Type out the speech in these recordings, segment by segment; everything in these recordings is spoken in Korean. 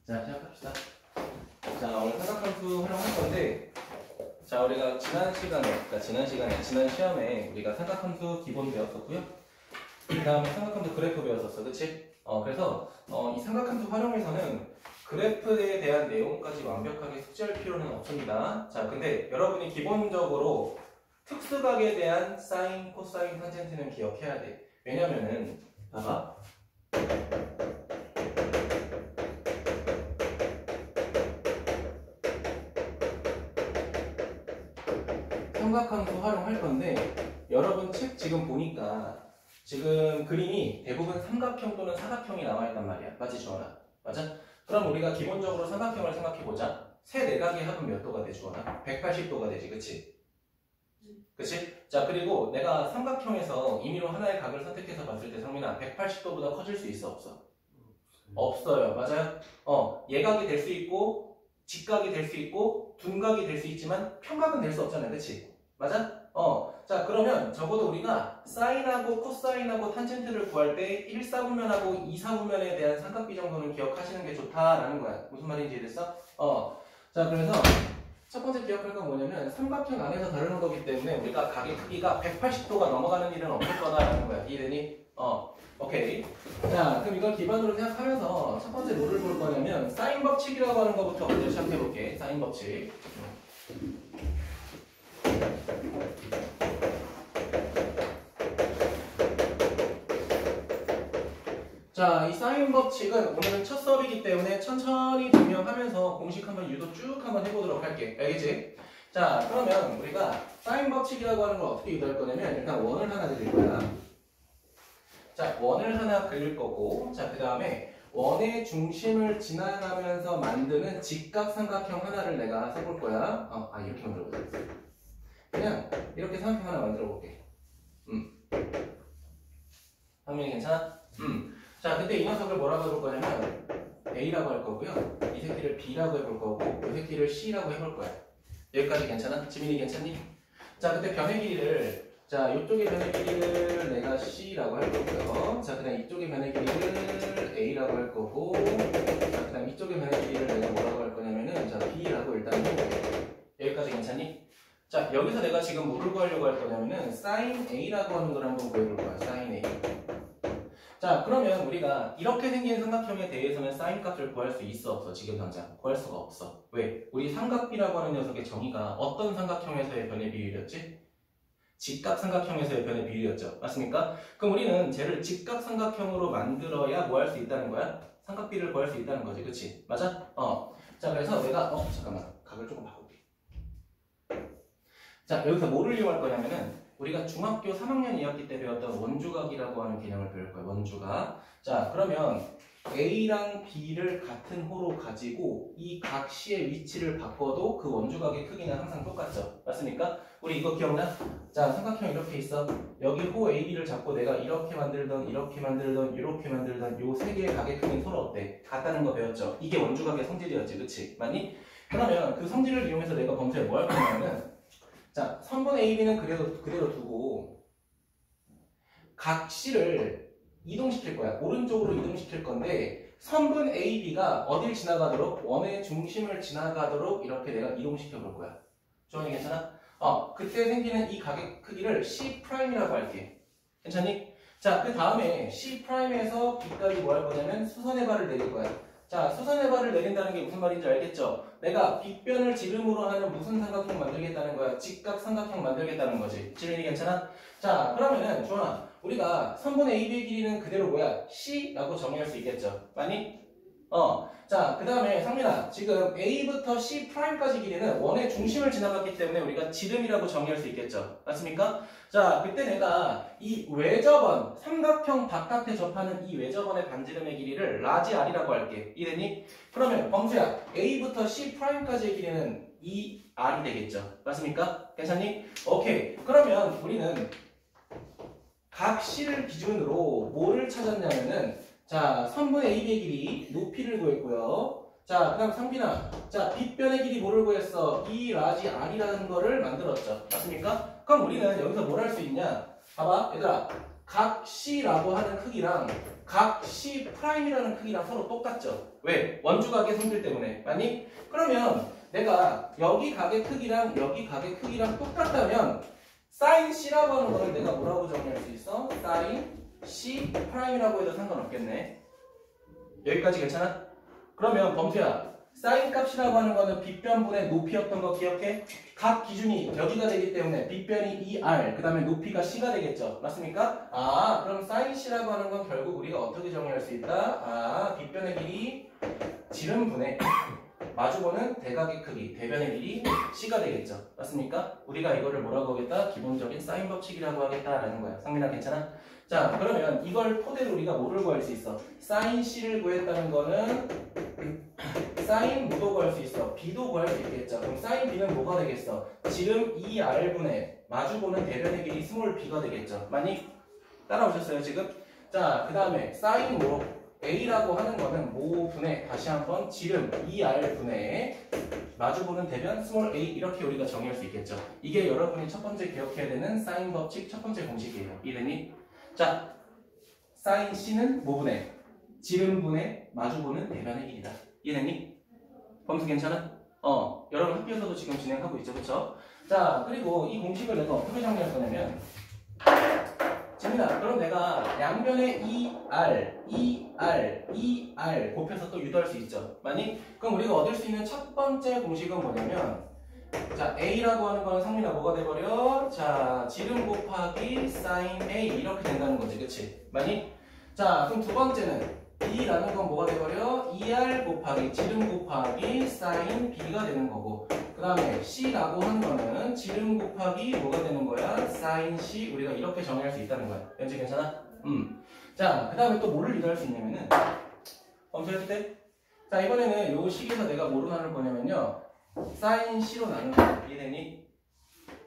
자, 시작합시다. 자, 오늘 삼각함수 활용할 건데, 자, 우리가 지난 시험에 우리가 삼각함수 기본 배웠었고요. 그 다음에 삼각함수 그래프 배웠었어, 그치? 그래서 이 삼각함수 활용해서는 그래프에 대한 내용까지 완벽하게 숙지할 필요는 없습니다. 자, 근데 여러분이 기본적으로 특수각에 대한 사인, 코사인, 탄젠트는 기억해야 돼. 왜냐면은, 봐봐. 삼각함수 활용할 건데, 여러분 책 지금 보니까 지금 그림이 대부분 삼각형 또는 사각형이 나와 있단 말이야. 맞지, 주원아? 맞아? 그럼 우리가 기본적으로 삼각형을 생각해보자. 세 내각의 합은 몇 도가 돼, 주원아? 180도가 되지, 그치? 그치? 자, 그리고 내가 삼각형에서 임의로 하나의 각을 선택해서 봤을 때 성민아, 180도보다 커질 수 있어, 없어? 없어요. 맞아요? 예각이 될 수 있고, 직각이 될 수 있고, 둔각이 될 수 있지만 평각은 될 수 없잖아요. 그치? 맞아? 자, 그러면 적어도 우리가 사인하고 코사인하고 탄젠트를 구할 때 1사분면하고 2사분면에 대한 삼각비 정도는 기억하시는 게 좋다라는 거야. 무슨 말인지 이해됐어? 자, 그래서 첫 번째 기억할 건 뭐냐면 삼각형 안에서 다루는 거기 때문에 우리가 각의 크기가 180도가 넘어가는 일은 없을 거다라는 거야. 이해되니? 오케이. 자, 그럼 이걸 기반으로 생각하면서 첫 번째 뭐를 볼 거냐면 사인 법칙이라고 하는 것부터 먼저 시작해 볼게. 사인 법칙. 자, 이 사인 법칙은 오늘은 첫 수업이기 때문에 천천히 증명하면서 공식 한번 유도 쭉 한번 해보도록 할게. 알겠지? 자, 그러면 우리가 사인 법칙이라고 하는 걸 어떻게 유도할 거냐면 일단 원을 하나 그릴 거야. 자, 원을 하나 그릴 거고, 자, 그 다음에 원의 중심을 지나가면서 만드는 직각삼각형 하나를 내가 써볼 거야. 이렇게 만들어보자. 그냥 이렇게 삼각형 하나 만들어 볼게. 상민이 괜찮아? 자, 근데 이 녀석을 뭐라고 해볼 거냐면 A라고 할 거고요. 이 새끼를 B라고 해볼 거고, 이 새끼를 C라고 해볼 거야. 여기까지 괜찮아? 지민이 괜찮니? 자, 그때 변의 길이를, 자, 이쪽의 변의 길이를 내가 C라고 할 거고요. 자, 그 다음 이쪽의 변의 길이를 A라고 할 거고, 자, 그 다음 이쪽의 변의 길이를 내가 뭐라고 할 거냐면은, 자, B라고 일단 해볼게. 여기까지 괜찮니? 자, 여기서 내가 지금 뭐를 구하려고 할 거냐면은, sin A라고 하는 걸 한번 구해볼 거야. sin A. 자, 그러면 우리가 이렇게 생긴 삼각형에 대해서는 사인 값을 구할 수 있어, 없어? 지금 당장 구할 수가 없어. 왜? 우리 삼각비라고 하는 녀석의 정의가 어떤 삼각형에서의 변의 비율이었지? 직각 삼각형에서의 변의 비율이었죠. 맞습니까? 그럼 우리는 쟤를 직각 삼각형으로 만들어야 뭐 할 수 있다는 거야? 삼각비를 구할 수 있다는 거지. 그치? 맞아? 자, 그래서 내가 잠깐만. 각을 조금 바꿀게. 자, 여기서 뭐를 이용할 거냐면은 우리가 중학교 3학년 2학기 때 배웠던 원주각이라고 하는 개념을 배울 거예요. 원주각. 자, 그러면 A랑 B를 같은 호로 가지고 이 각 C의 위치를 바꿔도 그 원주각의 크기는 항상 똑같죠. 맞습니까? 우리 이거 기억나? 자, 삼각형 이렇게 있어. 여기 호 AB를 잡고 내가 이렇게 만들던, 이렇게 만들던, 이렇게 만들던 요 세 개의 각의 크기는 서로 어때? 같다는 거 배웠죠. 이게 원주각의 성질이었지. 그치? 맞니? 그러면 그 성질을 이용해서 내가 범죄에 뭐 할 거냐면 자, 선분 AB는 그대로 두고 각 C를 이동시킬 거야. 오른쪽으로 이동시킬 건데 선분 AB가 어딜 지나가도록? 원의 중심을 지나가도록 이렇게 내가 이동시켜 볼 거야. 조원이 괜찮아? 그때 생기는 이 각의 크기를 C'이라고 할게. 괜찮니? 자, 그 다음에 C'에서 B까지 뭐 할 거냐면 수선의 발을 내릴 거야. 자, 수선의 발을 내린다는 게 무슨 말인지 알겠죠? 내가 빗변을 지름으로 하는 무슨 삼각형 만들겠다는 거야? 직각 삼각형 만들겠다는 거지. 지민이 괜찮아? 자, 그러면은 주원아, 우리가 선분 AB의 길이는 그대로 뭐야? C라고 정의할 수 있겠죠? 맞니? 자, 그 다음에 상민아, 지금 A부터 C'까지 길이는 원의 중심을 지나갔기 때문에 우리가 지름이라고 정의할 수 있겠죠? 맞습니까? 자, 그때 내가 이 외접원, 삼각형 바깥에 접하는 이 외접원의 반지름의 길이를 라지 R이라고 할게. 이해됐니? 그러면 범수야, A부터 C'까지의 길이는 2R이 되겠죠? 맞습니까? 괜찮니? 오케이. 그러면 우리는 각 C를 기준으로 뭐를 찾았냐면은 자, 선분의 AB의 길이 높이를 구했고요. 자, 그 다음 상빈아. 자, 빗변의 길이 뭐를 구했어? 2 라지 R이라는 거를 만들었죠. 맞습니까? 그럼 우리는 여기서 뭘 할 수 있냐? 봐봐, 얘들아. 각 C라고 하는 크기랑 각 C'이라는 크기랑 서로 똑같죠. 왜? 원주각의 성질 때문에. 아니? 그러면 내가 여기 각의 크기랑 여기 각의 크기랑 똑같다면 sin C라고 하는 거는 내가 뭐라고 정의할 수 있어? sin C'이라고 해도 상관없겠네. 여기까지 괜찮아? 그러면 범수야, sin 값이라고 하는 거는 빗변분의 높이였던 거 기억해? 각 기준이 여기가 되기 때문에 빗변이 2R, 그 다음에 높이가 C가 되겠죠. 맞습니까? 아, 그럼 sin C라고 하는 건 결국 우리가 어떻게 정의할 수 있다? 아, 빗변의 길이 지름분의 마주보는 대각의 크기, 대변의 길이 C가 되겠죠. 맞습니까? 우리가 이거를 뭐라고 하겠다? 기본적인 사인 법칙이라고 하겠다라는 거야. 상민아 괜찮아? 자, 그러면 이걸 토대로 우리가 뭐를 구할 수 있어? 사인 C를 구했다는 거는 사인 뭐도 구할 수 있어? B도 구할 수 있겠죠. 그럼 사인 B는 뭐가 되겠어? 지름 2R분의 마주보는 대변의 길이 스몰 b가 되겠죠. 많이 따라오셨어요 지금? 자, 그 다음에 사인 뭐 A라고 하는 거는 모분의 다시 한번 지름 2R분의 마주보는 대변 스몰 a 이렇게 우리가 정의할 수 있겠죠. 이게 여러분이 첫 번째 기억해야 되는 사인 법칙 첫 번째 공식이에요. 이해되니? 자, 사인 C는 모분의 지름분의 마주보는 대변의 길이다. 이해되니? 범수 괜찮아? 여러분 학교에서도 지금 진행하고 있죠, 그쵸? 자, 그리고 이 공식을 내가 어떻게 정리할 거냐면, 재민아, 그럼 내가 양변에 2R 곱해서 또 유도할 수 있죠. 많이? 그럼 우리가 얻을 수 있는 첫 번째 공식은 뭐냐면, 자, A라고 하는 거는 성민아 뭐가 돼버려? 자, 지름 곱하기 sin A 이렇게 된다는 거지, 그치? 많이? 자, 그럼 두 번째는 B라는 건 뭐가 돼버려? 2R 곱하기 지름 곱하기 sin B가 되는 거고, 그 다음에 C라고 하는 거는 지름 곱하기 뭐가 되는 거야? sin C 우리가 이렇게 정의할 수 있다는 거야. 왠지 괜찮아? 자, 그 다음에 또 뭐를 유도할 수 있냐면은 검토했을 때, 자, 이번에는 요 식에서 내가 뭐로 나눌 거냐면요, sin C로 나누는 거야. 이해되니?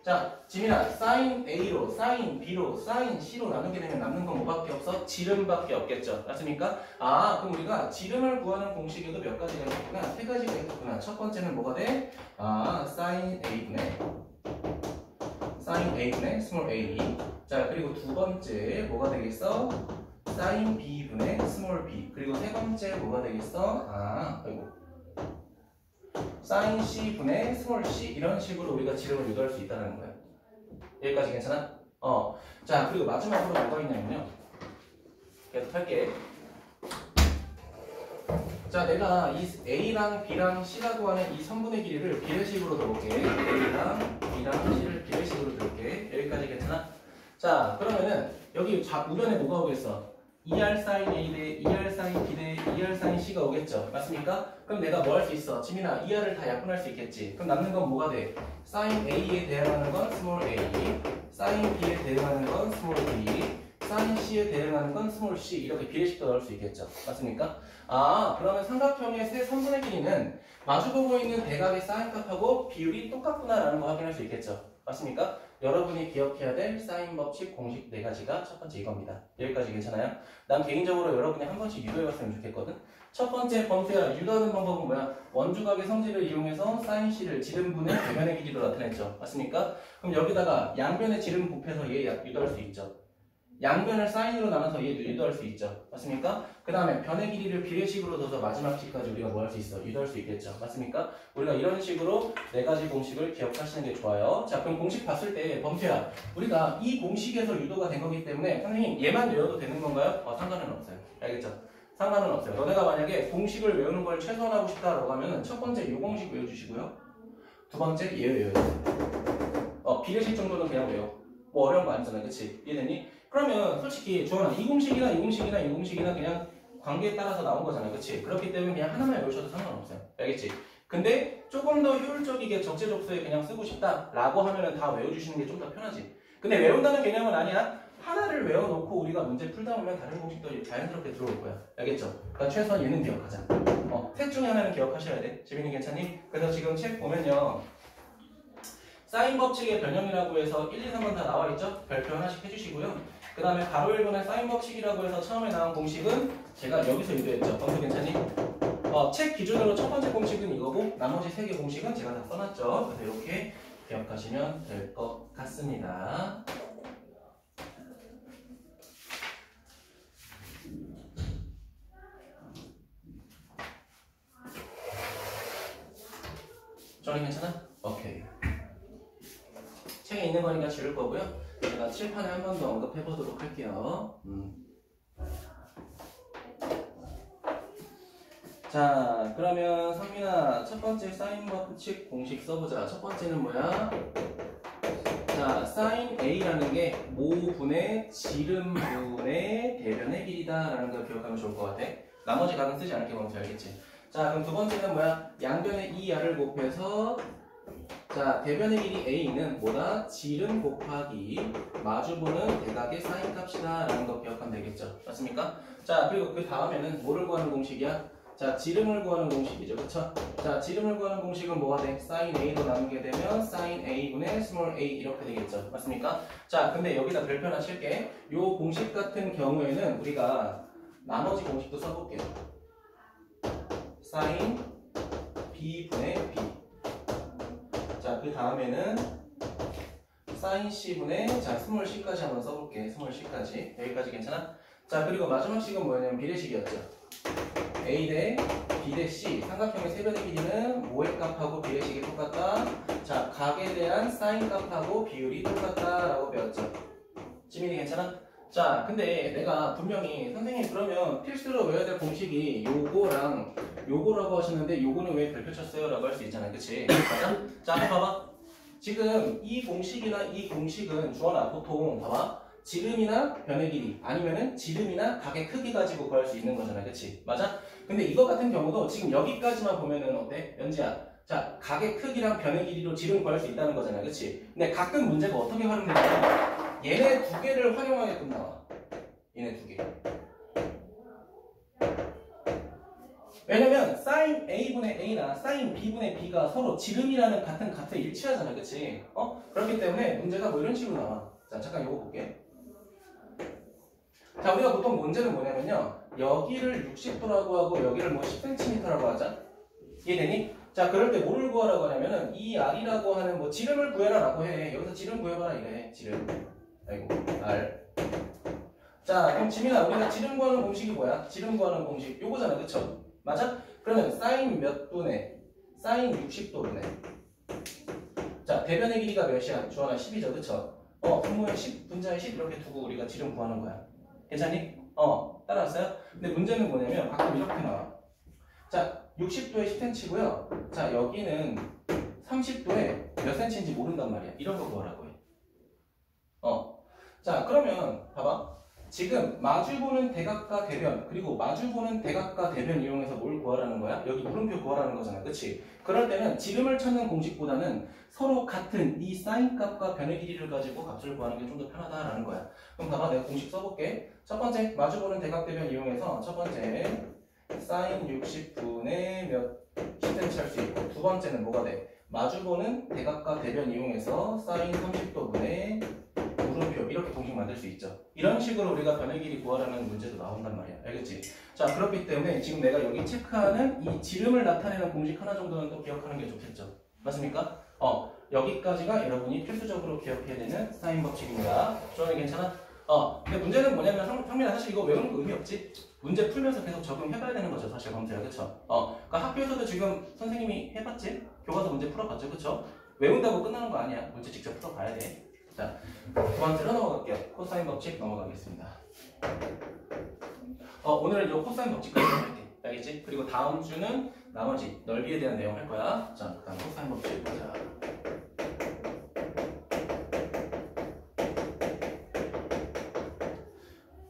자, 지민아, sin A로, sin B로, sin C로 나누게 되면 남는 건 뭐밖에 없어? 지름밖에 없겠죠. 맞습니까? 아, 그럼 우리가 지름을 구하는 공식에도 몇 가지가 있었구나. 세 가지가 있었구나. 첫 번째는 뭐가 돼? 아, sin A분의 스몰 a. 자, 그리고 두 번째 뭐가 되겠어? sin B분의 스몰 b. 그리고 세 번째 뭐가 되겠어? sin C분의 스몰 c 이런 식으로 우리가 지름을 유도할 수 있다는 거야. 여기까지 괜찮아? 자, 그리고 마지막으로 뭐가 있냐면요, 계속 할게. 자, 내가 이 A랑 B랑 C라고 하는 이 선분의 길이를 비례식으로 들어볼게. A랑 B랑 C를 비례식으로 들어볼게. 여기까지 괜찮아? 자, 그러면은 여기 우변에 뭐가 오겠어? 2R sin A 대 2R sin B 대 2R sin C가 오겠죠. 맞습니까? 그럼 내가 뭐 할 수 있어? 지민아, 2R을 다 약분할 수 있겠지. 그럼 남는 건 뭐가 돼? sin A에 대응하는 건 스몰 a, sin B에 대응하는 건 스몰 b, sin C에 대응하는 건 스몰 c. 이렇게 비례식도 넣을 수 있겠죠. 맞습니까? 아, 그러면 삼각형의 세 선분의 길이는 마주보고 있는 대각의 사인 값하고 비율이 똑같구나라는 거 확인할 수 있겠죠. 맞습니까? 여러분이 기억해야 될 사인 법칙 공식 네 가지가 첫 번째 이겁니다. 여기까지 괜찮아요? 난 개인적으로 여러분이 한 번씩 유도해봤으면 좋겠거든. 첫 번째 범수야, 유도하는 방법은 뭐야? 원주각의 성질을 이용해서 사인 C를 지름분의 대변의 길이로 나타냈죠. 맞습니까? 그럼 여기다가 양변의 지름 곱해서 얘 유도할 수 있죠. 양변을 사인으로 나눠서 얘 유도할 수 있죠. 맞습니까? 그 다음에 변의 길이를 비례식으로 둬서 마지막 식까지 우리가 뭐 할 수 있어? 유도할 수 있겠죠. 맞습니까? 우리가 이런 식으로 네 가지 공식을 기억하시는 게 좋아요. 자, 그럼 공식 봤을 때 범수야, 우리가 이 공식에서 유도가 된 거기 때문에 선생님 얘만 외워도 되는 건가요? 상관은 없어요. 알겠죠? 상관은 없어요. 너네가 만약에 공식을 외우는 걸 최소화하고 싶다라고 하면 첫 번째 요 공식 외워주시고요. 두 번째 얘 외워요. 비례식 정도는 그냥 외워. 뭐 어려운 거 아니잖아. 그치? 이해되니? 그러면 솔직히 주원아, 이 공식이나 이 공식이나 이 공식이나 그냥 관계에 따라서 나온 거잖아. 그치? 그렇기 때문에 그냥 하나만 외우셔도 상관없어요. 알겠지? 근데 조금 더 효율적이게 적재적소에 그냥 쓰고 싶다라고 하면은 다 외워주시는 게 좀 더 편하지. 근데 외운다는 개념은 아니야. 하나를 외워놓고 우리가 문제 풀다 보면 다른 공식도 자연스럽게 들어올 거야. 알겠죠? 그러니까 최소한 얘는 기억하자. 셋 중에 하나는 기억하셔야 돼. 재민이 괜찮니? 그래서 지금 책 보면요, 사인 법칙의 변형이라고 해서 1, 2, 3번 다 나와 있죠? 별표 하나씩 해주시고요. 그 다음에 가로 1번의 사인 법칙이라고 해서 처음에 나온 공식은 제가 여기서 유도했죠. 범수 괜찮니? 책 기준으로 첫 번째 공식은 이거고 나머지 3개 공식은 제가 다 써놨죠. 그래서 이렇게 기억하시면 될 것 같습니다. 저는 괜찮아? 오케이. 책에 있는 거니까 지울 거고요. 제가 칠판에 한 번 더 언급해 보도록 할게요. 자, 그러면 성민아, 첫 번째 사인 법칙 공식 써보자. 첫 번째는 뭐야? 자, 사인 A라는 게 모분의 지름분의 대변의 길이다 라는 걸 기억하면 좋을 것 같아. 나머지 각은 쓰지 않을게 먼저 알겠지? 자, 그럼 두 번째는 뭐야? 양변의 2r을 곱해서 자, 대변의 길이 A는 뭐다? 지름 곱하기 마주보는 대각의 사인 값이다 라는 거 기억하면 되겠죠? 맞습니까? 자, 그리고 그 다음에는 뭐를 구하는 공식이야? 자, 지름을 구하는 공식이죠. 그쵸? 자, 지름을 구하는 공식은 뭐가 돼? sin A로 나누게 되면 sin A분의 small a 이렇게 되겠죠. 맞습니까? 자, 근데 여기다 별표 하나 칠게. 요 공식 같은 경우에는 우리가 나머지 공식도 써볼게요. sin B분의 B. 자, 그 다음에는 sin C분의 자, small c까지 한번 써볼게. small c까지. 여기까지 괜찮아? 자, 그리고 마지막 식은 뭐였냐면 비례식이었죠. A 대 B 대 C 삼각형의 세변의 길이는 모의 값하고 비례식이 똑같다. 자, 각에 대한 사인 값하고 비율이 똑같다라고 배웠죠. 지민이 괜찮아? 자, 근데 내가 분명히 선생님 그러면 필수로 외워야 될 공식이 요거랑 요거라고 하셨는데 요거는 왜 별표 쳤어요? 라고 할 수 있잖아. 그치? 맞아? 자, 한번 봐봐. 지금 이 공식이나 이 공식은 주원아 보통 봐봐. 지름이나 변의 길이 아니면은 지름이나 각의 크기 가지고 구할 수 있는 거잖아. 그치? 맞아? 근데 이거 같은 경우도 지금 여기까지만 보면은 어때? 연지야. 자, 각의 크기랑 변의 길이로 지름 구할 수 있다는 거잖아. 그치? 근데 가끔 문제가 어떻게 활용되냐면 얘네 두 개를 활용하게끔 나와. 얘네 두 개. 왜냐면 sin A분의 A나 sin B분의 B가 서로 지름이라는 같은 값에 일치하잖아. 그치? 그렇기 때문에 문제가 뭐 이런 식으로 나와. 자, 잠깐 이거 볼게. 자, 우리가 보통 문제는 뭐냐면요. 여기를 60도라고 하고 여기를 뭐 10cm라고 하자. 이해되니? 자, 그럴 때 뭐를 구하라고 하냐면은 이 R이라고 하는 뭐 지름을 구해라 라고 해. 여기서 지름 구해봐라 이래. 지름. 아이고, R. 자, 그럼 지민아, 우리가 지름 구하는 공식이 뭐야? 지름 구하는 공식. 요거잖아. 그쵸? 맞아? 그러면 사인 몇 분의? 사인 60도분의. 자, 대변의 길이가 몇이야? 주원아 10이죠. 그쵸? 분모의 10, 분자의 10 이렇게 두고 우리가 지름 구하는 거야. 괜찮니? 따라왔어요? 근데 문제는 뭐냐면 가끔 이렇게 나와. 자, 60도에 10cm고요. 자, 여기는 30도에 몇 cm인지 모른단 말이야. 이런 거 구하라고 해. 자, 그러면 봐봐. 지금 마주보는 대각과 대변 그리고 마주보는 대각과 대변 이용해서 뭘 구하라는 거야? 여기 물음표 구하라는 거잖아. 그치? 그럴 때는 지름을 찾는 공식보다는 서로 같은 이 사인 값과 변의 길이를 가지고 값을 구하는 게 좀 더 편하다라는 거야. 그럼 봐봐, 내가 공식 써볼게. 첫 번째 마주보는 대각 대변 이용해서 첫 번째 사인 60분의 몇 10cm 할 수 있고 두 번째는 뭐가 돼? 마주보는 대각과 대변 이용해서 사인 30도분의 물음표 이렇게 공식 만들 수 있죠. 이런 식으로 우리가 변의 길이 구하라는 문제도 나온단 말이야. 알겠지? 자, 그렇기 때문에 지금 내가 여기 체크하는 이 지름을 나타내는 공식 하나 정도는 또 기억하는 게 좋겠죠. 맞습니까? 여기까지가 여러분이 필수적으로 기억해야 되는 사인 법칙입니다. 조언이 괜찮아? 근데 문제는 뭐냐면 성민아 사실 이거 외우는 거 의미 없지? 문제 풀면서 계속 적용해봐야 되는 거죠. 사실 검토야. 그쵸? 그러니까 학교에서도 지금 선생님이 해봤지? 교과서 문제 풀어봤죠. 그쵸? 외운다고 끝나는 거 아니야. 문제 직접 풀어봐야 돼. 자, 두 번째로 넘어갈게요. 코사인 법칙 넘어가겠습니다. 오늘은 이 코사인 법칙까지 할게. 알겠지? 그리고 다음 주는 나머지 넓이에 대한 내용 할 거야. 자, 일단 코사인 법칙 보자.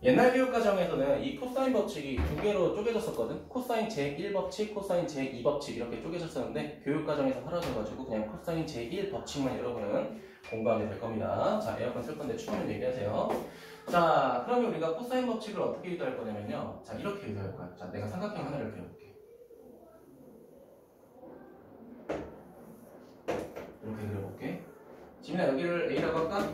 옛날 교육과정에서는 이 코사인 법칙이 두 개로 쪼개졌었거든. 코사인 제1법칙, 코사인 제2법칙 이렇게 쪼개졌었는데 교육과정에서 사라져가지고 그냥 코사인 제1법칙만 여러분은 공부하게 될 겁니다. 자, 에어컨 쓸 건데 추가면 얘기하세요. 자, 그러면 우리가 코사인 법칙을 어떻게 유도할 거냐면요. 자, 이렇게 유도할 거야. 자, 내가 삼각형 하나를 그려볼게. 이렇게 그려볼게. 지민아, 여기를 A라고 할까?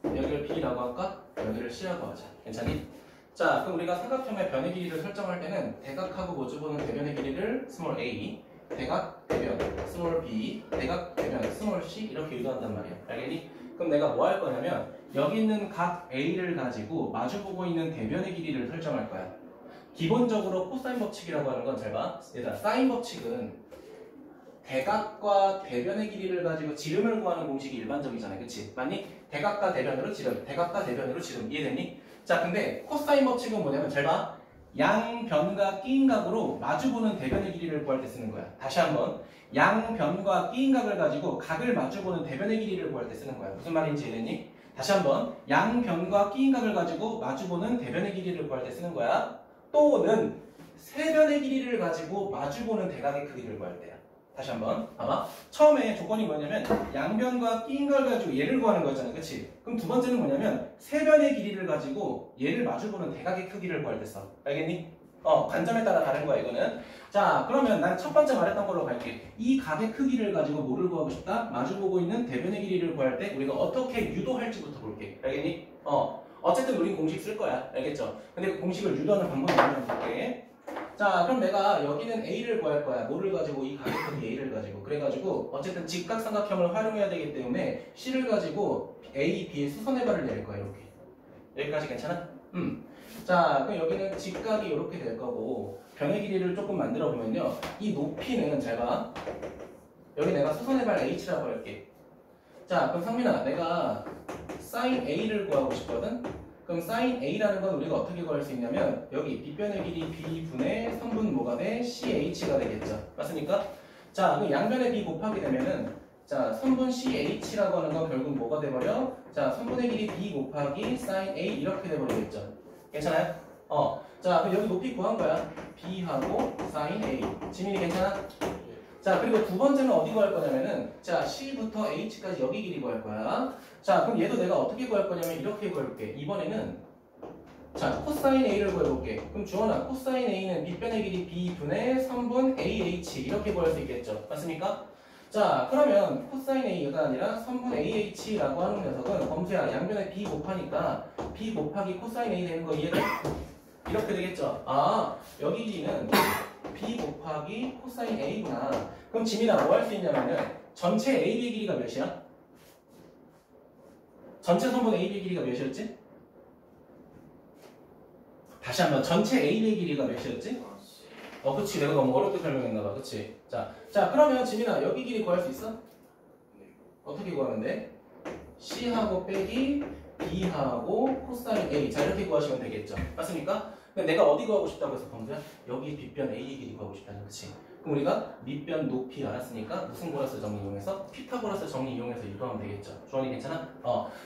여기를 B라고 할까? 여기를 C라고 하자. 괜찮니? 자, 그럼 우리가 삼각형의 변의 길이를 설정할 때는 대각하고 마주보는 대변의 길이를 스몰 a, 대각, 대변, 스몰 b, 대각, 대변, 스몰 c 이렇게 유도한단 말이야. 알겠니? 그럼 내가 뭐 할 거냐면 여기 있는 각 a를 가지고 마주보고 있는 대변의 길이를 설정할 거야. 기본적으로 코사인 법칙이라고 하는 건 잘 봐. 얘들아, 사인 법칙은 대각과 대변의 길이를 가지고 지름을 구하는 공식이 일반적이잖아요. 그치? 맞니? 대각과 대변으로 지름, 대각과 대변으로 지름. 이해됐니? 자, 근데 코사인 법칙은 뭐냐면 잘 봐. 양변과 끼인각으로 마주보는 대변의 길이를 구할 때 쓰는 거야. 다시 한번. 양변과 끼인각을 가지고 각을 마주보는 대변의 길이를 구할 때 쓰는 거야. 무슨 말인지 이해됐니? 다시 한번. 양변과 끼인각을 가지고 마주보는 대변의 길이를 구할 때 쓰는 거야. 또는 세변의 길이를 가지고 마주보는 대각의 크기를 구할 때야. 다시 한번 봐봐. 처음에 조건이 뭐냐면 양변과 끼인각을 가지고 얘를 구하는 거였잖아. 그치? 그럼 두 번째는 뭐냐면 세변의 길이를 가지고 얘를 마주보는 대각의 크기를 구할 때 써. 알겠니? 관점에 따라 다른 거야 이거는. 자, 그러면 난 첫 번째 말했던 걸로 갈게. 이 각의 크기를 가지고 뭐를 구하고 싶다? 마주보고 있는 대변의 길이를 구할 때 우리가 어떻게 유도할지부터 볼게. 알겠니? 어쨌든 우린 공식 쓸 거야. 알겠죠? 근데 그 공식을 유도하는 방법이 뭐냐면 볼게. 자, 그럼 내가 여기는 A를 구할 거야. 뭐를 가지고? 이 각의 크기 A를 가지고. 그래가지고 어쨌든 직각삼각형을 활용해야 되기 때문에 C를 가지고 A, B의 수선해발을 낼 거야. 이렇게. 여기까지 괜찮아? 자, 그럼 여기는 직각이 이렇게 될 거고 변의 길이를 조금 만들어 보면요. 이 높이는 잘 봐. 여기 내가 수선해발 H라고 할게. 자, 그럼 상민아, 내가 sin A를 구하고 싶거든? 그럼 sin A라는 건 우리가 어떻게 구할 수 있냐면 여기 빗변의 길이 B분의 선분 뭐가 돼? CH가 되겠죠. 맞습니까? 자, 그 양변의 B 곱하게 되면은 자, 선분 CH라고 하는 건 결국 뭐가 돼버려? 자, 선분의 길이 B 곱하기 sin A 이렇게 돼버리겠죠. 괜찮아요? 자, 그럼 여기 높이 구한 거야. B하고 sin A. 지민이 괜찮아? 자, 그리고 두 번째는 어디 구할 거냐면은 자, C부터 H까지 여기 길이 구할 거야. 자, 그럼 얘도 내가 어떻게 구할 거냐면 이렇게 구해볼게. 이번에는 자, 코사인 A를 구해볼게. 그럼 주원아, 코사인 A는 빗변의 길이 B분의 3분 AH 이렇게 구할 수 있겠죠. 맞습니까? 자, 그러면 코사인 A가 아니라 3분 AH라고 하는 녀석은 범수야, 양변에 B 곱하니까 B 곱하기 코사인 A 되는 거 이해돼? 이렇게 되겠죠. 아, 여기 길이는 B 곱하기 코사인 A구나. 그럼 지민아 뭐 할 수 있냐면은 전체 AB의 길이가 몇이야? 전체 선분 AB의 길이가 몇이었지? 다시 한번 전체 AB의 길이가 몇이었지? 그치. 내가 너무 어렵게 설명했나봐. 그치? 자, 그러면 지민아 여기 길이 구할 수 있어? 어떻게 구하는데? C하고 빼기 B하고 코사인 A. 자, 이렇게 구하시면 되겠죠. 맞습니까? 근데 내가 어디 구하고 싶다고 해서 범수야? 여기 빗변 A의 길이 구하고 싶다는 거지. 그럼 우리가 밑변 높이 알았으니까 무슨 고라스 정리 이용해서? 피타고라스 정리 이용해서 유도하면 되겠죠. 주원이 괜찮아?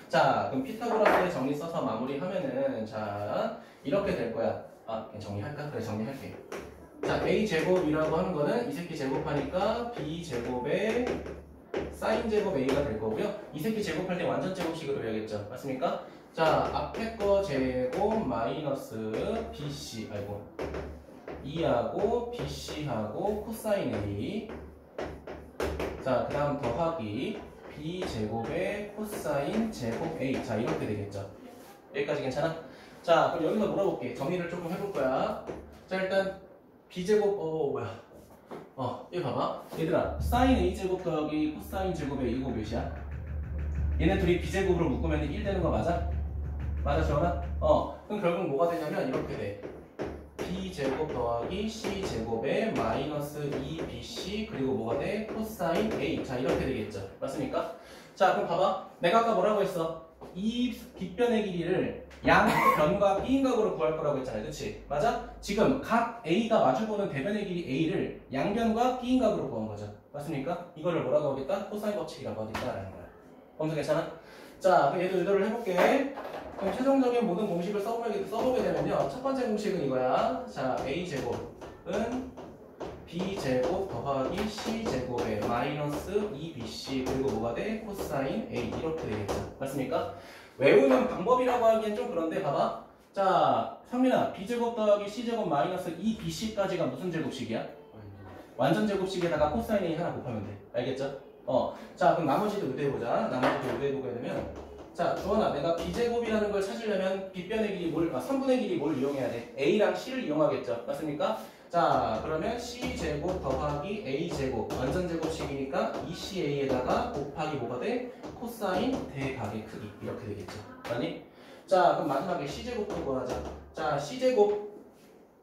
자, 그럼 피타고라스의 정리 써서 마무리하면은 자, 이렇게 될 거야. 그냥 정리할까? 그래, 정리할게. 자, A제곱이라고 하는 거는 이 새끼 제곱하니까 B제곱에 사인 제곱 A가 될 거고요. 이 새끼 제곱할 때 완전 제곱식으로 해야겠죠. 맞습니까? 자, 앞에 거 제곱 마이너스 BC, E하고 BC하고 코사인 A. 자, 그 다음 더하기 B제곱에 코사인 제곱 A. 자, 이렇게 되겠죠. 여기까지 괜찮아? 자, 그럼 여기서 물어볼게. 정리를 조금 해볼 거야. 자, 일단 B제곱, 이거 봐봐. 얘들아, 사인 A제곱 더하기 코사인 제곱의 이거 몇이야? 얘네 둘이 B제곱으로 묶으면 1 되는 거 맞아? 맞아, 지원아? 그럼 결국 뭐가 되냐면 이렇게 돼. B제곱 더하기 C제곱에 마이너스 2BC 그리고 뭐가 돼? 코사인 A. 자, 이렇게 되겠죠. 맞습니까? 자, 그럼 봐봐. 내가 아까 뭐라고 했어? 이 빗변의 길이를 양변과 B인각으로 구할 거라고 했잖아요. 그치? 맞아? 지금 각 A가 마주보는 대변의 길이 A를 양변과 B인각으로 구한 거죠. 맞습니까? 이거를 뭐라고 하겠다? 코사인 법칙이라고 하겠다라는 거야. 범수 괜찮아? 자, 그럼 얘도 유도를 해볼게. 그럼 최종적인 모든 공식을 써보게 되면요. 첫 번째 공식은 이거야. 자, A제곱은 B제곱 더하기 C제곱에 마이너스 2BC 그리고 뭐가 돼? 코사인 A 이렇게 되겠죠. 맞습니까? 외우는 방법이라고 하기엔 좀 그런데 봐봐. 자, 상민아, B제곱 더하기 C제곱 마이너스 2BC까지가 무슨 제곱식이야? 완전 제곱식에다가 코사인 A 하나 곱하면 돼. 알겠죠? 자, 그럼 나머지도 의대해보자. 나머지도 의대해보게 되면 자, 주원아, 내가 B제곱이라는 걸 찾으려면 빗변의 길이 선분의 길이 뭘 이용해야 돼? A랑 C를 이용하겠죠. 맞습니까? 자, 그러면 C제곱 더하기 A제곱 완전 제곱식이니까 2CA에다가 곱하기 뭐가 돼? 코사인 대각의 크기 이렇게 되겠죠. 아니? 자, 그럼 마지막에 C제곱도 구하자. 자, C제곱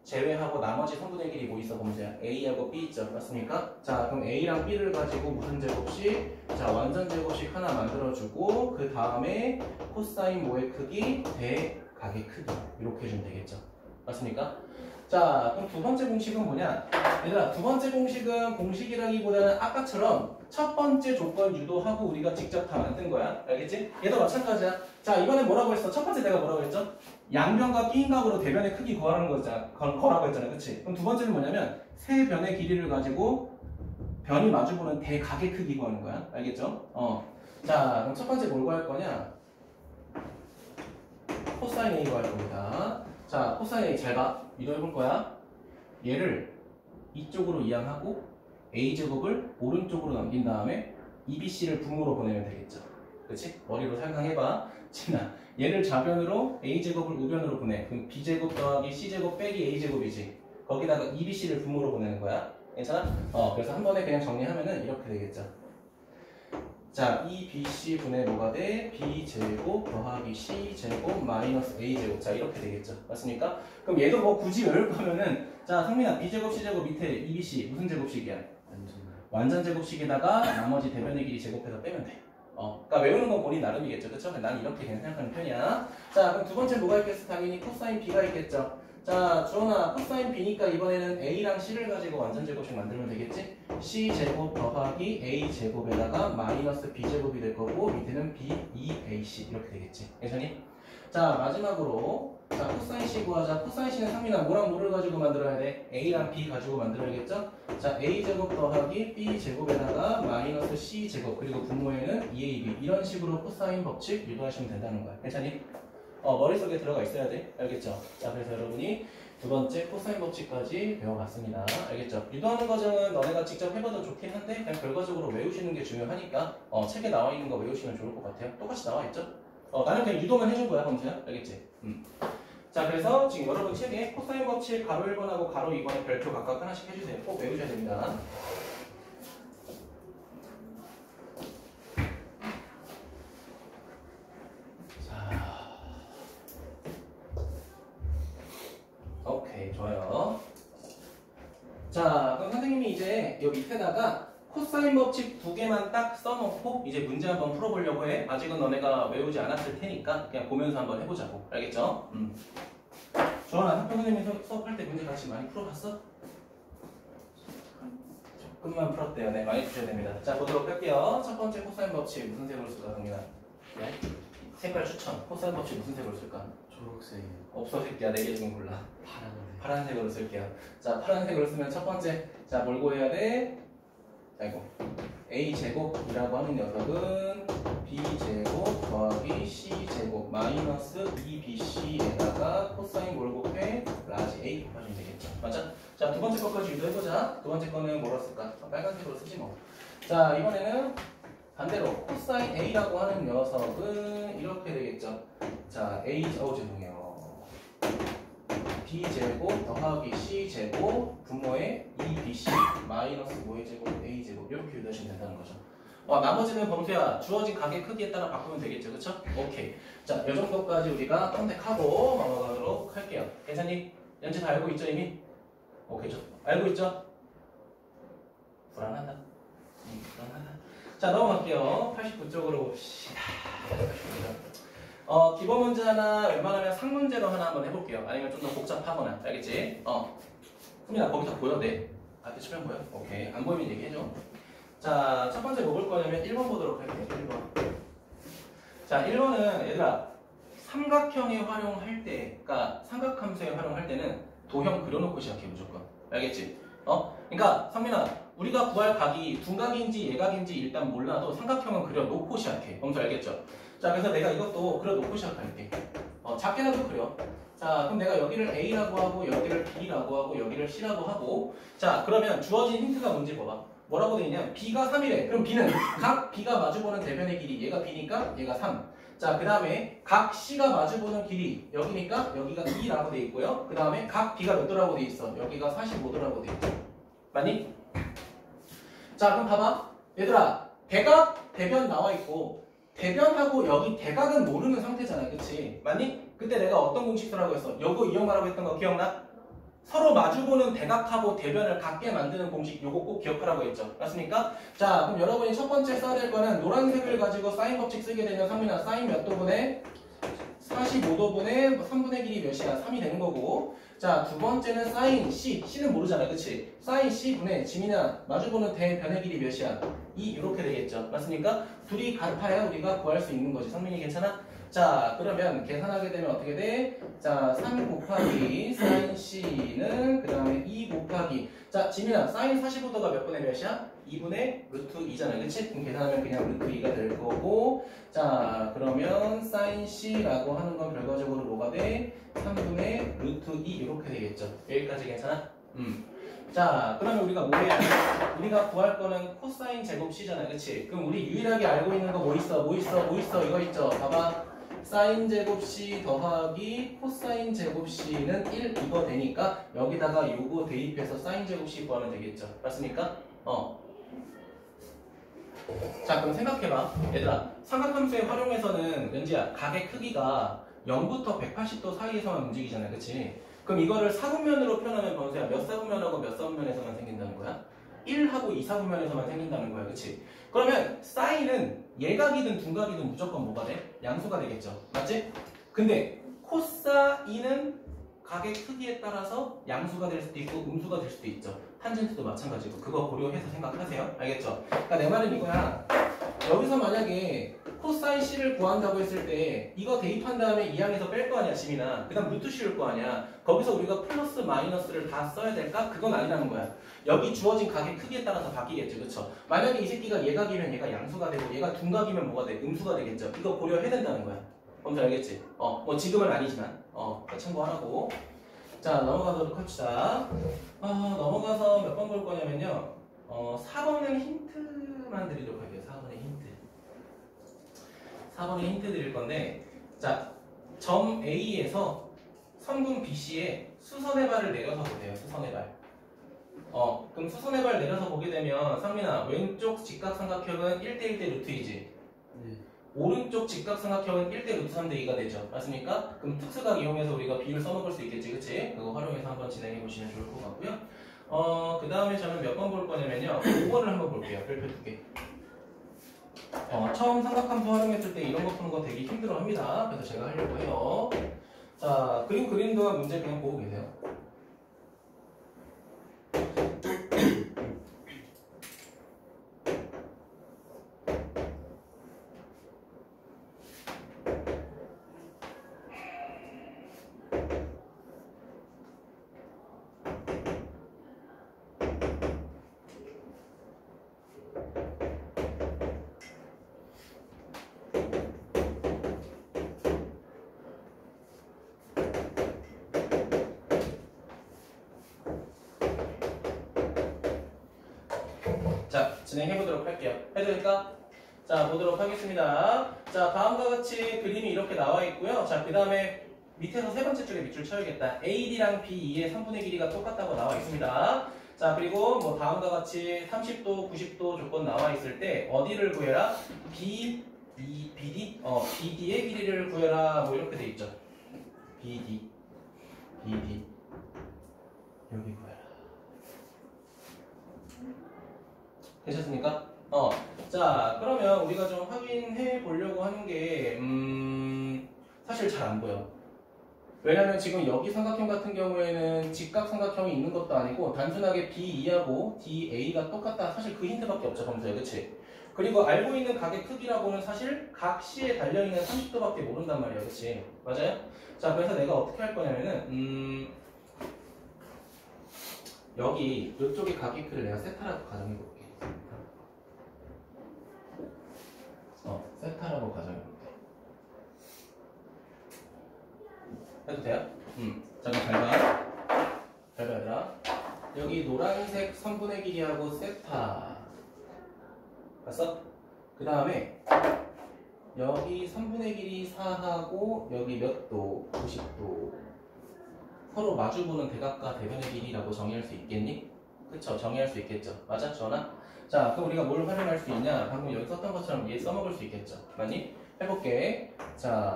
제외하고 나머지 선분의 길이 뭐 있어 범수야? A하고 B 있죠. 맞습니까? 자, 그럼 A랑 B를 가지고 무슨 제곱식? 자, 완전 제곱식 하나 만들어주고 그 다음에 코사인 뭐의 크기 대 각의 크기 이렇게 해주면 되겠죠. 맞습니까? 자, 그럼 두 번째 공식은 뭐냐? 얘들아, 두 번째 공식은 공식이라기보다는 아까처럼 첫 번째 조건 유도하고 우리가 직접 다 만든 거야. 알겠지? 얘도 마찬가지야. 자, 이번엔 뭐라고 했어? 첫 번째 내가 뭐라고 했죠? 양변과 끼인각으로 대변의 크기 구하라는 거잖아. 거라고 했잖아. 그치? 그럼 두 번째는 뭐냐면 세 변의 길이를 가지고 변이 마주보는 대각의 크기 구하는 거야. 알겠죠? 자, 그럼 첫 번째 뭘 구할 거냐? 코사인 A 구할 겁니다. 자, 코사인 A 잘 봐. 유도해볼 거야. 얘를 이쪽으로 이항하고 A제곱을 오른쪽으로 넘긴 다음에 EBC를 분모로 보내면 되겠죠. 그치? 머리로 상상해봐. 진아, 얘를 좌변으로 A제곱을 우변으로 보내. 그럼 B제곱 더하기 C제곱 빼기 A제곱이지. 거기다가 EBC를 분모로 보내는 거야. 괜찮아? 그래서 한 번에 그냥 정리하면은 이렇게 되겠죠. 자, EBC 분의 뭐가 돼? B제곱 더하기 C제곱 마이너스 A제곱. 자, 이렇게 되겠죠. 맞습니까? 그럼 얘도 뭐 굳이 외울 거면은 자, 성민아, B제곱 C제곱 밑에 EBC 무슨 제곱식이야? 완전 제곱식에다가 나머지 대변의 길이 제곱해서 빼면 돼. 그러니까 외우는 건 본인 나름이겠죠. 그쵸? 난 이렇게 그냥 생각하는 편이야. 자, 그럼 두 번째 뭐가 있겠어? 당연히 코사인 B가 있겠죠. 자, 주원아, 코사인 B니까 이번에는 A랑 C를 가지고 완전 제곱식 만들면 되겠지? C제곱 더하기 A제곱에다가 마이너스 B제곱이 될 거고 밑에는 B, 2AC 이렇게 되겠지. 괜찮니? 자, 마지막으로 자, 코사인 C 구하자. 코사인 C는 상민아 뭐랑 뭐를 가지고 만들어야 돼? A랑 B 가지고 만들어야겠죠? 자, A제곱 더하기 B제곱에다가 마이너스 C제곱 그리고 분모에는 2AB 이런 식으로 코사인 법칙 유도하시면 된다는 거야. 괜찮니? 머릿속에 들어가 있어야 돼. 알겠죠? 자, 그래서 여러분이 두 번째 코사인 법칙까지 배워봤습니다. 알겠죠? 유도하는 과정은 너네가 직접 해봐도 좋긴 한데 그냥 결과적으로 외우시는 게 중요하니까 책에 나와 있는 거 외우시면 좋을 것 같아요. 똑같이 나와 있죠? 나는 그냥 유도만 해준 거야, 범수야. 알겠지? 자, 그래서 지금 여러분 책에 코사인 법칙 가로 1번하고 가로 2번에 별표 각각 하나씩 해주세요. 꼭 외우셔야 됩니다. 오케이, 좋아요. 자, 그럼 선생님이 이제 여기 밑에다가 코사인 법칙 두 개만 딱 써놓고 이제 문제 한번 풀어보려고 해. 아직은 너네가 외우지 않았을 테니까 그냥 보면서 한번 해보자고. 알겠죠? 조원아, 학교 선생님이 수업할 때 문제 같이 많이 풀어봤어? 조금만 풀었대요. 네, 많이 푸셔야 됩니다. 자, 보도록 할게요. 첫 번째 코사인 법칙 무슨 색으로 쓸까, 성민아? 네? 색깔 추천. 코사인 법칙 무슨 색으로 쓸까? 초록색이요. 없어, 새끼야. 4개 중에 골라. 파란색. 파란색으로 쓸게요. 자, 파란색으로 쓰면 첫 번째, 자, 뭘 구해야 돼? 아이고, A제곱이라고 하는 녀석은 B제곱 더하기 C제곱 마이너스 2BC에다가 코사인 뭘 곱해? 라지 A 곱하시면 되겠죠. 맞아? 자, 두 번째 것까지 유도해보자. 두 번째 거는 뭐로 쓸까? 빨간색으로 쓰지 뭐. 자, 이번에는 반대로 코사인 A라고 하는 녀석은 이렇게 되겠죠. 자, 죄송해요. B제곱 더하기 C제곱 분모에 2BC 마이너스 5의 제곱 A제곱 이렇게 유도하시면 된다는 거죠. 나머지는 범수야 주어진 각의 크기에 따라 바꾸면 되겠죠. 그쵸? 오케이. 자, 이 정도까지 우리가 선택하고 넘어가도록 할게요. 괜찮니? 연지 다 알고 있죠 이미? 오케이. 알고 있죠? 불안하다. 불안하다. 자, 넘어갈게요. 89쪽으로 봅시다. 기본 문제 하나, 웬만하면 상문제로 하나 한번 해볼게요. 아니면 좀 더 복잡하거나, 알겠지? 수민아, 거기 다 보여? 네. 앞에 치면 보여? 오케이. 안 보이면 얘기해줘. 자, 첫 번째 뭐 볼 거냐면 1번 보도록 할게요. 1번. 자, 1번은 얘들아, 삼각형에 활용할 때, 그러니까 삼각함수에 활용할 때는 도형 그려놓고 시작해, 무조건. 알겠지? 그러니까, 성민아, 우리가 구할 각이 둔각인지 예각인지 일단 몰라도 삼각형은 그려놓고 시작해. 범수 알겠죠? 자, 그래서 내가 이것도 그려놓고 시작할게. 작게라도 그려. 자, 그럼 내가 여기를 A라고 하고 여기를 B라고 하고 여기를 C라고 하고 자, 그러면 주어진 힌트가 뭔지 봐봐. 뭐라고 돼 있냐? B가 3이래. 그럼 B는 각 B가 마주보는 대변의 길이 얘가 B니까 얘가 3. 자, 그 다음에 각 C가 마주보는 길이 여기니까 여기가 2라고 돼 있고요. 그 다음에 각 B가 몇 도라고 돼 있어? 여기가 45도라고 돼 있죠. 맞니? 자, 그럼 봐봐. 얘들아, 대각, 대변 나와 있고 대변하고 여기 대각은 모르는 상태잖아. 그치? 맞니? 그때 내가 어떤 공식 쓰라고 했어? 요거 이용하라고 했던 거 기억나? 서로 마주보는 대각하고 대변을 같게 만드는 공식 요거 꼭 기억하라고 했죠. 맞습니까? 자, 그럼 여러분이 첫 번째 써야 될 거는 노란색을 가지고 사인 법칙 쓰게 되면 상민아 사인 몇 도분의 45도분의 3분의 길이 몇이야? 3이 되는 거고. 자, 두 번째는 사인 C. C는 모르잖아. 그치? 사인 C분의 지민아 마주보는 대변의 길이 몇이야? 2 이렇게 되겠죠. 맞습니까? 둘이 같아야 우리가 구할 수 있는 거지. 상민이 괜찮아? 자, 그러면 계산하게 되면 어떻게 돼? 자, 3 곱하기 사인 C는 그 다음에 2 곱하기. 자, 지민아 사인 45도가 몇 분의 몇이야? 2분의 루트 2잖아. 그치? 그럼 계산하면 그냥 루트 2가 될 거고. 자, 그러면 사인 C라고 하는 건 결과적으로 뭐가 돼? 3분의 루트 2 이렇게 되겠죠. 여기까지 괜찮아? 자, 그러면 우리가 뭐 해야 돼? 우리가 구할 거는 코사인 제곱 C잖아. 그치? 그럼 우리 유일하게 알고 있는 거 뭐 있어? 이거 있죠? 봐봐. 사인 제곱 C 더하기 코사인 제곱 C는 1 이거 되니까 여기다가 요거 대입해서 사인 제곱 C 구하면 되겠죠. 맞습니까? 자, 그럼 생각해봐. 얘들아, 삼각함수의 활용에서는 왠지야 각의 크기가 0부터 180도 사이에서만 움직이잖아. 그치? 그럼 이거를 사분면으로 표현하면 범수야 몇 사분면하고 몇 사분면에서만 생긴다는 거야? 1하고 2사분면에서만 생긴다는 거야. 그치? 그러면 사인은 예각이든 둔각이든 무조건 뭐가 돼? 양수가 되겠죠. 맞지? 근데 코사인은 각의 크기에 따라서 양수가 될 수도 있고 음수가 될 수도 있죠. 탄젠트도 마찬가지고 그거 고려해서 생각하세요. 알겠죠? 그러니까 내 말은 이거야. 여기서 만약에 코사인 C를 구한다고 했을 때 이거 대입한 다음에 이 항에서 뺄 거 아니야, 지민아. 그 다음 루트 C일 거 아니야. 거기서 우리가 플러스 마이너스를 다 써야 될까? 그건 아니라는 거야. 여기 주어진 각의 크기에 따라서 바뀌겠죠. 그쵸? 만약에 이 새끼가 예각이면 얘가 양수가 되고 얘가 둔각이면 뭐가 돼? 음수가 되겠죠. 이거 고려해야 된다는 거야. 뭔지 알겠지? 뭐 지금은 아니지만 참고하라고. 자, 넘어가도록 합시다. 넘어가서 몇 번 볼 거냐면요. 4번은 힌트만 드리도록 할게요. 4번의 힌트. 4번의 힌트 드릴 건데, 자, 점 A에서 선분 BC에 수선의 발을 내려서 보세요. 수선의 발. 그럼 수선의 발 내려서 보게 되면 상민아, 왼쪽 직각삼각형은 1대1대 루트이지? 네. 오른쪽 직각삼각형은 1대 루트 3대 2가 되죠. 맞습니까? 그럼 특수각 이용해서 우리가 비율 써먹을 수 있겠지, 그치? 그거 활용해서 한번 진행해 보시면 좋을 것 같고요. 그 다음에 저는 몇 번 볼 거냐면요. 5번을 한번 볼게요. 별표 2개. 처음 삼각함수 활용했을 때 이런 거 푸는 거 되게 힘들어 합니다. 그래서 제가 하려고 해요. 자, 그림 그리는 동안 문제 그냥 보고 계세요. 자, 진행해보도록 할게요. 해도 될까? 자, 보도록 하겠습니다. 자, 다음과 같이 그림이 이렇게 나와 있고요. 자, 그 다음에 밑에서 세 번째 쪽에 밑줄 쳐야겠다. AD랑 BE의 3분의 길이가 똑같다고 나와 있습니다. 자, 그리고 뭐 다음과 같이 30도, 90도 조건 나와 있을 때 어디를 구해라? BD의 길이를 구해라. 뭐 이렇게 돼 있죠. BD 여기 구해라. 되셨습니까? 자, 그러면 우리가 좀 확인해 보려고 하는 게, 사실 잘 안 보여. 왜냐면 지금 여기 삼각형 같은 경우에는 직각 삼각형이 있는 것도 아니고, 단순하게 B2하고 DA가 똑같다. 사실 그 힌트밖에 없죠, 검사에. 그치? 그리고 알고 있는 각의 크기라고는 사실 각 C에 달려있는 30도밖에 모른단 말이야. 그치? 맞아요? 자, 그래서 내가 어떻게 할 거냐면은, 여기, 이쪽의 각의 크기를 내가 세타라고 가정해 볼게. 세타라고 가정해볼게. 해도 돼요? 잠깐 잘 봐, 얘들아. 여기 노란색 선분의 길이하고 세타. 봤어? 그 다음에 여기 선분의 길이 4하고 여기 몇 도? 90도. 서로 마주보는 대각과 대변의 길이라고 정의할 수 있겠니? 그쵸? 정의할 수 있겠죠. 맞아? 전화? 자, 그럼 우리가 뭘 활용할 수 있냐? 방금 여기 썼던 것처럼 얘 써먹을 수 있겠죠. 맞니? 해볼게. 자,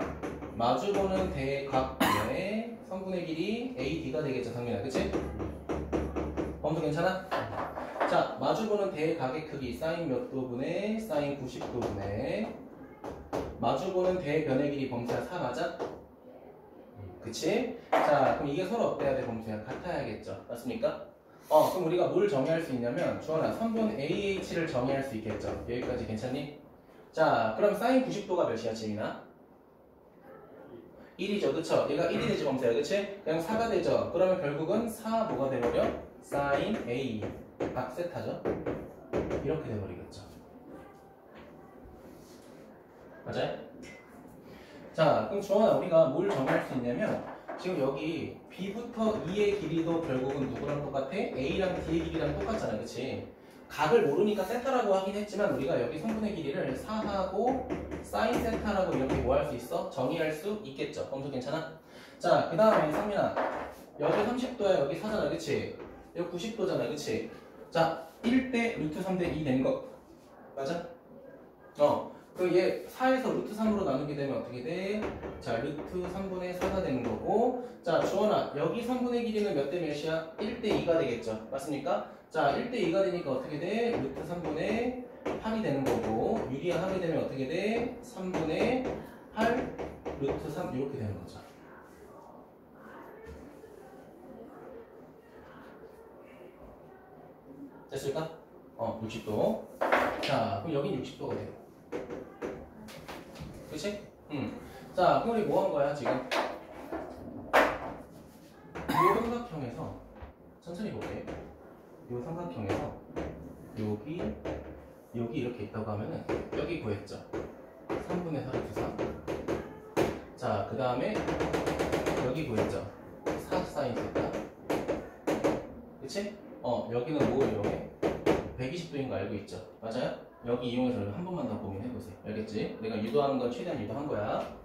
마주보는 대각의 선분의 길이 AD가 되겠죠, 상민아. 그치? 범수 괜찮아? 자, 마주보는 대각의 크기 사인 몇 도분의 사인 90도분의 마주보는 대변의 길이 범수야 4 맞아? 그치? 자, 그럼 이게 서로 어때야 돼, 범수야? 같아야겠죠. 맞습니까? 그럼 우리가 뭘 정의할 수 있냐면 주원아, 선분 AH를 정의할 수 있겠죠. 여기까지 괜찮니? 자, 그럼 사인 90도가 몇이야, 지민아? 1이죠, 그쵸? 얘가 1이 되지, 범수야, 그치? 그냥 4가 되죠. 그러면 결국은 4 뭐가 돼버려? 사인 A 세타죠? 이렇게 돼버리겠죠. 맞아요? 자, 그럼 주원아, 우리가 뭘 정의할 수 있냐면 지금 여기 B부터 E의 길이도 결국은 누구랑 똑같아? A랑 D의 길이랑 똑같잖아, 그치? 각을 모르니까 세타라고 하긴 했지만 우리가 여기 성분의 길이를 4하고 사인 세타라고 이렇게 뭐 할 수 있어? 정의할 수 있겠죠. 범수 괜찮아? 자, 그 다음에 상민아, 여기 30도야, 여기 4잖아, 그치? 여기 90도잖아, 그치? 자, 1대 루트 3대 2 된 거 맞아? 그럼 얘 4에서 루트 3으로 나누게 되면 어떻게 돼? 자, 루트 3분의 4가 되는 거고, 자, 주원아, 여기 3분의 길이는 몇 대 몇이야? 1대 2가 되겠죠. 맞습니까? 자, 1대 2가 되니까 어떻게 돼? 루트 3분의 8이 되는 거고, 유리화하게 되면 어떻게 돼? 3분의 8 루트 3 이렇게 되는 거죠. 됐을까? 60도. 자, 그럼 여긴 60도가 돼요. 그치? 자, 그럼 우리 뭐 한 거야, 지금? 이 삼각형에서, 천천히 볼게. 이 삼각형에서, 여기 이렇게 있다고 하면은, 여기 구했죠? 3분의 4 루트 3. 자, 그 다음에, 여기 구했죠? 4 사인 세타. 그치? 여기는 뭐 이용해? 120도인 거 알고 있죠? 맞아요? 여기 이용해서 한 번만 더 고민해보세요. 알겠지? 내가 유도하는 건 최대한 유도한 거야.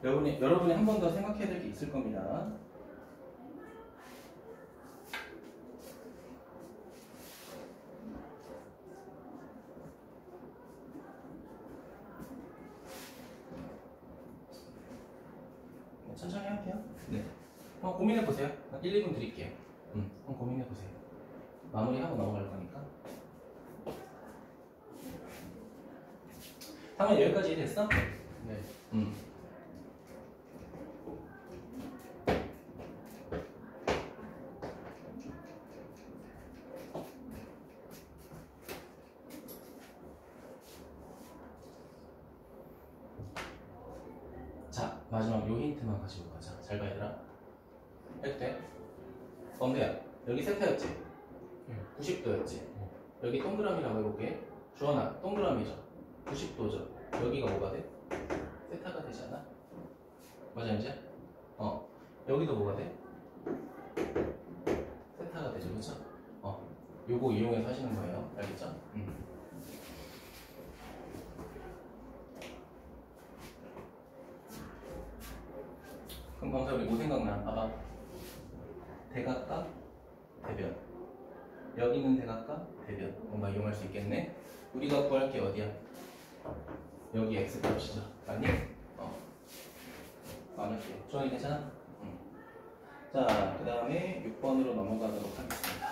여러분이 한 번 더 생각해야 될 게 있을 겁니다. 천천히 할게요. 네. 고민해보세요. 1, 2분 드릴게요. 한번 고민해보세요. 마무리하고 넘어갈 거니까. 상현 여기까지 됐어? 네. 자, 마지막 요 힌트만 가지고 가자. 잘 봐, 얘들아. 해도 돼? 범대야, 여기 세타였지? 90도였지? 여기 동그라미라고 해볼게. 주원아, 동그라미죠? 90도죠? 여기가 뭐가 돼? 세타가 되지 않아? 맞아, 이제? 여기도 뭐가 돼? 세타가 되죠, 그쵸? 요거 이용해서 하시는 거예요. 알겠죠? 그럼 범사 우리 뭐 생각나? 봐봐. 대각각, 대변. 여기 있는 대각각, 대변. 뭔가 이용할 수 있겠네? 우리가 구할 게 어디야? 여기 x값이죠. 아니? 많을게요. 주원이 괜찮아? 자, 그 다음에 6번으로 넘어가도록 하겠습니다.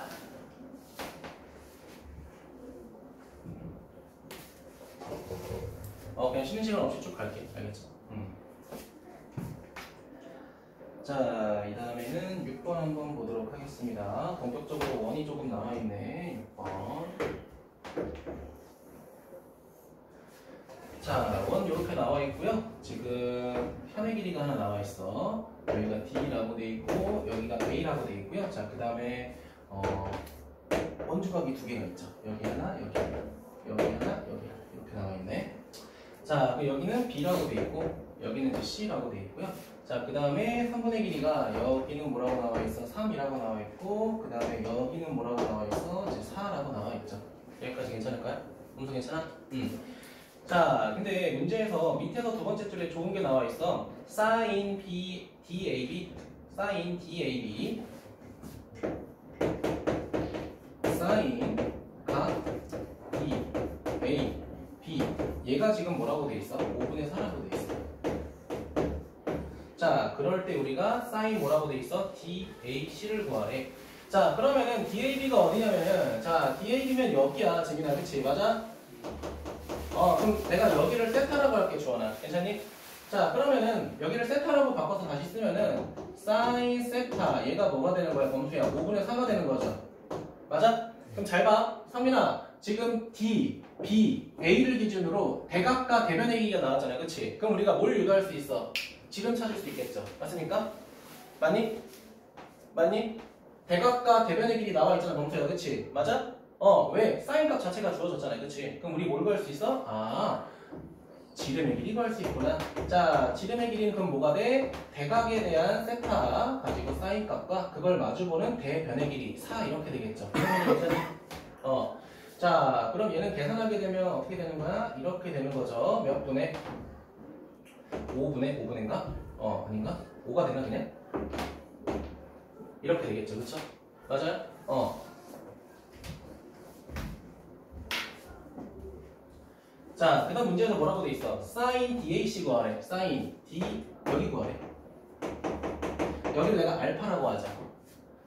그냥 쉬는 시간 없이 쭉 갈게. 알겠죠? 자, 이 다음에는 6번 한번 보도록 하겠습니다. 본격적으로 원이 조금 남아있네. 6번. 자, 원 이렇게 나와있고요. 지금 현의 길이가 하나 나와있어. 여기가 D라고 돼 있고 여기가 A라고 돼 있고요. 자, 그 다음에 원주각이 두 개가 있죠. 여기 하나, 여기 하나, 여기 하나, 여기 하나 이렇게 나와있네. 자, 여기는 B라고 돼 있고 여기는 이제 C라고 돼 있고요. 자, 그 다음에 3분의 길이가 여기는 뭐라고 나와있어? 3이라고 나와있고 그 다음에 여기는 뭐라고 나와있어? 이제 4라고 나와있죠. 여기까지 괜찮을까요? 음성 괜찮아? 자, 근데 문제에서 밑에서 두 번째 줄에 좋은 게 나와 있어. sin B DAB, sin DAB. 얘가 지금 뭐라고 돼 있어? 5분의 4라고 돼 있어. 자, 그럴 때 우리가 사인 뭐라고 돼 있어? DAC를 구하래. 자, 그러면은 DAB가 어디냐면은, 자, DAB면 여기야, 재민아, 그치? 맞아? 그럼 내가 여기를 세타라고 할게, 주원아. 괜찮니? 자, 그러면은 여기를 세타라고 바꿔서 다시 쓰면은 사인 세타, 얘가 뭐가 되는 거야, 범수야? 5분의 4가 되는 거죠. 맞아? 그럼 잘 봐. 상민아, 지금 D, B, A를 기준으로 대각과 대변의 길이가 나왔잖아요. 그치? 그럼 우리가 뭘 유도할 수 있어? 지름 찾을 수 있겠죠. 맞습니까? 맞니? 맞니? 대각과 대변의 길이 나와 있잖아, 범수야. 그치? 맞아? 왜? 사인값 자체가 주어졌잖아요. 그치? 그럼 우리 뭘 구할 수 있어? 지름의 길이 구할 수 있구나. 자, 지름의 길이는 그럼 뭐가 돼? 대각에 대한 세타 가지고 사인값과 그걸 마주보는 대변의 길이 4 이렇게 되겠죠. 자, 그럼 얘는 계산하게 되면 어떻게 되는 거야? 이렇게 되는 거죠. 몇 분의? 5분인가? 아닌가? 5가 되나 그냥? 이렇게 되겠죠. 그쵸? 맞아요? 자, 그 다음 문제에서 뭐라고 돼 있어? 사인 DAC 구하래. 사인 D 여기 구하래. 여기를 내가 알파라고 하자.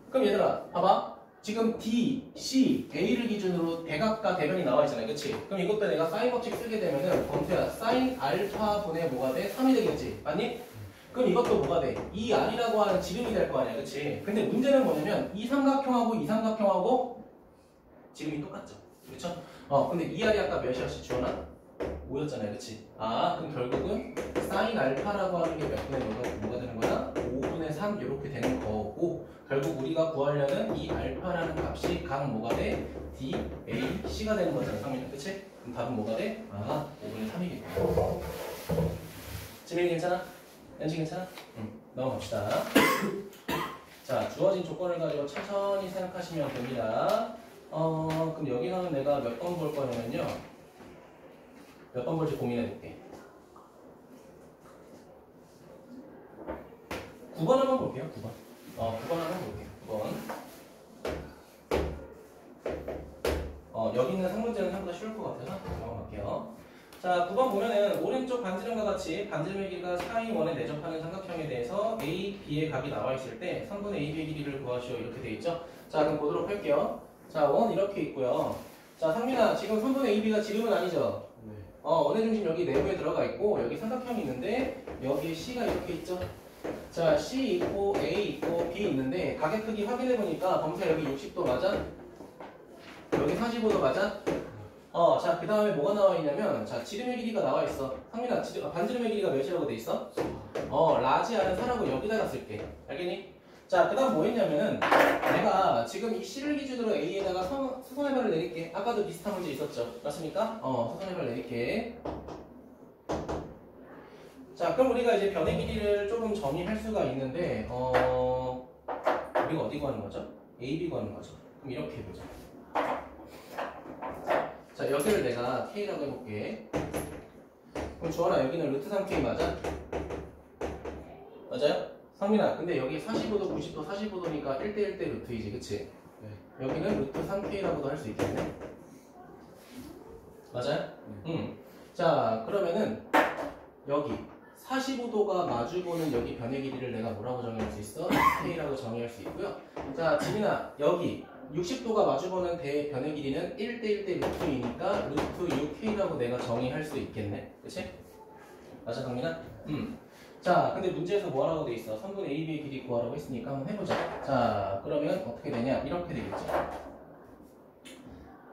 그럼 얘들아, 봐봐. 지금 D, C, A를 기준으로 대각과 대변이 나와 있잖아요. 그치? 그럼 이것도 내가 사인 법칙 쓰게 되면은 범수야, 사인 알파 분의 뭐가 돼? 3이 되겠지? 맞니? 그럼 이것도 뭐가 돼? 이 R이라고 하는 지름이 될 거 아니야. 그치? 근데 문제는 뭐냐면 이 삼각형하고 이 삼각형하고 지름이 똑같죠. 그렇죠? 근데 이 R이 아까 몇이었지? 주원아? 5였잖아요. 그치? 그럼 결국은 사인 알파라고 하는 게 몇 분의 뭐가 되는 거야? 5분의 3 이렇게 되는 거고, 결국 우리가 구하려는 이 알파라는 값이 각 뭐가 돼? D, A, C가 되는 거잖아. 상민이. 그치? 그럼 답은 뭐가 돼? 5분의 3이겠다. 지민이 괜찮아? 연지 괜찮아? 넘어갑시다. 자, 주어진 조건을 가지고 천천히 생각하시면 됩니다. 그럼 여기서는 내가 몇 번 볼 거냐면요. 몇 번 볼지 고민해 볼게. 9번 한번 볼게요. 9번. 9번 한번 볼게요. 9번. 여기 있는 상문제는 생각보다 쉬울 것 같아서 넘어갈게요. 자, 9번 보면은 오른쪽 반지름과 같이 반지름의 길이가 4인 1에 내접하는 삼각형에 대해서 A, B의 값이 나와 있을 때 3분의 AB의 길이를 구하시오 이렇게 돼 있죠. 자, 그럼 보도록 할게요. 자, 원 이렇게 있고요. 자, 상민아, 지금 3분의 AB가 지름은 아니죠? 네. 원의 중심 여기 내부에 들어가 있고 여기 삼각형이 있는데 여기에 C가 이렇게 있죠. 자, C 있고 A 있고 B 있는데 가격 크기 확인해 보니까 범사 여기 60도 맞아? 여기 45도 맞아? 자, 그 다음에 뭐가 나와 있냐면, 자, 지름의 길이가 나와 있어. 상민아, 반지름의 길이가 몇이라고 돼 있어? 라지 R은 4라고 여기다가 쓸게. 알겠니? 자, 그 다음 뭐 했냐면은, 내가 지금 이 C를 기준으로 A에다가 수선의 발을 내릴게. 아까도 비슷한 문제 있었죠? 맞습니까? 수선의 발을 내릴게. 자, 그럼 우리가 이제 변의 길이를 조금 정의할 수가 있는데, 우리가 어디 구하는 거죠? AB 구하는 거죠. 그럼 이렇게 해보자. 자, 여기를 내가 K라고 해볼게. 그럼 주원아, 여기는 루트 3K 맞아? 맞아요? 상민아, 근데 여기 45도, 90도, 45도니까 1대1대 루트이지, 그치? 네. 여기는 루트 3K라고도 할 수 있겠네? 맞아요? 자, 그러면은 여기 45도가 마주보는 여기 변의 길이를 내가 뭐라고 정의할 수 있어? K라고 정의할 수 있고요. 자, 지민아, 여기 60도가 마주보는 대변의 길이는 1대1대 루트이니까 루트 6K라고 내가 정의할 수 있겠네. 그치? 맞아, 강민아? 자, 근데 문제에서 뭐라고 돼 있어? 3분의 AB의 길이 구하라고 했으니까 한번 해보자. 자, 그러면 어떻게 되냐? 이렇게 되겠죠.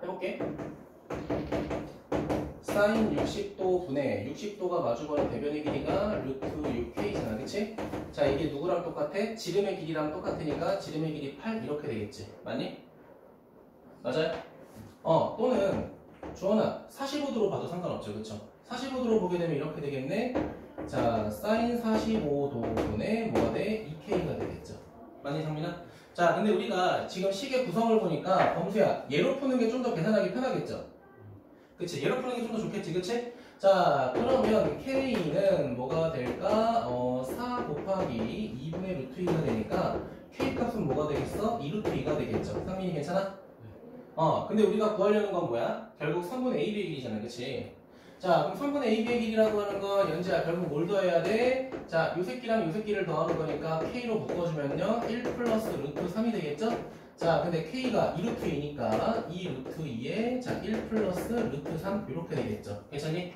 해볼게. 사인 60도 분의 60도가 마주보는 대변의 길이가 루트 6K잖아. 그치? 자, 이게 누구랑 똑같아? 지름의 길이랑 똑같으니까 지름의 길이 8 이렇게 되겠지. 맞니? 맞아요? 또는 주원아 45도로 봐도 상관없죠. 그쵸? 45도로 보게 되면 이렇게 되겠네. 자, 사인 45도분의 뭐가 돼? 2K가 되겠죠. 맞니, 상민아? 자, 근데 우리가 지금 식의 구성을 보니까 범수야, 얘로 푸는 게 좀 더 계산하기 편하겠죠? 그치? 얘로 푸는 게 좀 더 좋겠지, 그치? 자, 그러면 K는 뭐가 될까? 4 곱하기 2분의 루트 2가 되니까 K 값은 뭐가 되겠어? 2 루트 2가 되겠죠. 상민이 괜찮아? 근데 우리가 구하려는 건 뭐야? 결국 3분의 AB의 길이잖아, 그치? 자, 그럼 3분의 AB의 길이라고 하는 건 연지야 결국 뭘 더해야 돼? 자, 요 새끼랑 요 새끼를 더하는 거니까 K로 묶어주면요 1 플러스 루트 3이 되겠죠? 자, 근데 K가 2루트 2니까 2 루트 2에 자, 1 플러스 루트 3 이렇게 되겠죠. 괜찮니?